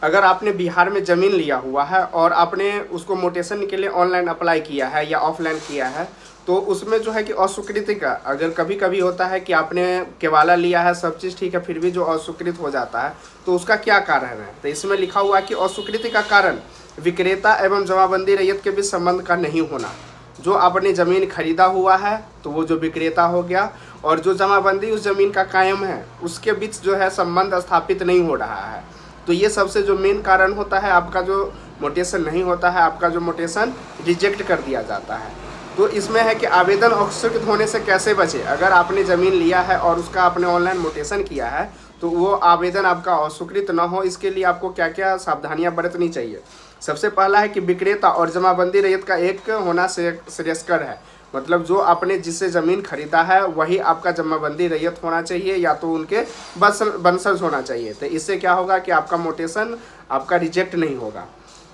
अगर आपने बिहार में ज़मीन लिया हुआ है और आपने उसको मोटेशन के लिए ऑनलाइन अप्लाई किया है या ऑफलाइन किया है, तो उसमें जो है कि अस्वीकृति का अगर कभी कभी होता है कि आपने केवाला लिया है, सब चीज़ ठीक है, फिर भी जो अस्वीकृत हो जाता है तो उसका क्या कारण है। तो इसमें लिखा हुआ है कि अस्वीकृति का कारण विक्रेता एवं जमाबंदी रैयत के बीच संबंध का नहीं होना। जो आपने ज़मीन खरीदा हुआ है तो वो जो विक्रेता हो गया, और जो जमाबंदी उस ज़मीन का कायम है उसके बीच जो है संबंध स्थापित नहीं हो रहा है। तो ये सबसे जो मेन कारण होता है, आपका जो मोटेशन नहीं होता है, आपका जो मोटेशन रिजेक्ट कर दिया जाता है। तो इसमें है कि आवेदन अस्वीकृत होने से कैसे बचे। अगर आपने ज़मीन लिया है और उसका आपने ऑनलाइन मोटेशन किया है तो वो आवेदन आपका अस्वीकृत ना हो, इसके लिए आपको क्या क्या सावधानियां बरतनी चाहिए। सबसे पहला है कि विक्रेता और जमाबंदी रैयत का एक होना श्रेयस्कर है। मतलब जो आपने जिससे ज़मीन खरीदा है वही आपका जमाबंदी रैयत होना चाहिए या तो उनके वंशज होना चाहिए। तो इससे क्या होगा कि आपका मोटेशन आपका रिजेक्ट नहीं होगा।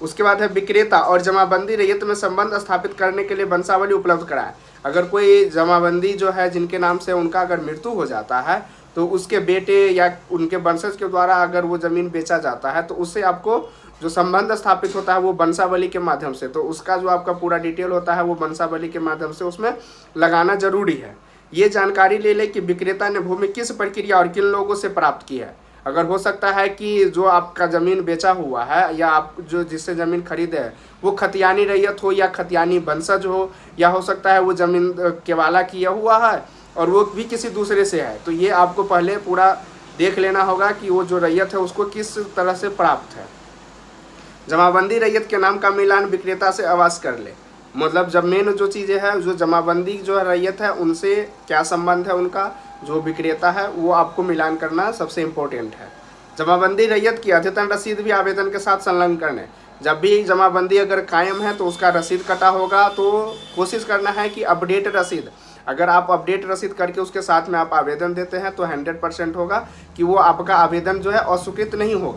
उसके बाद है विक्रेता और जमाबंदी रैयत में संबंध स्थापित करने के लिए वंशावली उपलब्ध कराएं। अगर कोई जमाबंदी जो है जिनके नाम से उनका अगर मृत्यु हो जाता है तो उसके बेटे या उनके वंशज के द्वारा अगर वो ज़मीन बेचा जाता है तो उससे आपको जो संबंध स्थापित होता है वो वंशावली के माध्यम से, तो उसका जो आपका पूरा डिटेल होता है वो वंशावली के माध्यम से उसमें लगाना जरूरी है। ये जानकारी ले लें कि विक्रेता ने भूमि किस प्रक्रिया और किन लोगों से प्राप्त की है। अगर हो सकता है कि जो आपका ज़मीन बेचा हुआ है या आप जो जिससे ज़मीन खरीदे है वो खतियानी रैयत हो या खतियानी वंशज हो, या हो सकता है वो ज़मीन केवाला किया हुआ है और वो भी किसी दूसरे से है, तो ये आपको पहले पूरा देख लेना होगा कि वो जो रैयत है उसको किस तरह से प्राप्त है। जमाबंदी रैयत के नाम का मिलान विक्रेता से अवश्य कर ले। मतलब जब मेन जो चीज़ें है, जो जमाबंदी जो रैयत है उनसे क्या संबंध है उनका, जो विक्रेता है वो आपको मिलान करना सबसे इम्पोर्टेंट है। जमाबंदी रैयत की अद्यतन रसीद भी आवेदन के साथ संलग्न करने। जब भी जमाबंदी अगर कायम है तो उसका रसीद कटा होगा, तो कोशिश करना है कि अपडेट रसीद, अगर आप अपडेट रसीद करके उसके साथ में आप आवेदन देते हैं तो 100% होगा कि वो आपका आवेदन जो है अस्वीकृत नहीं होगा।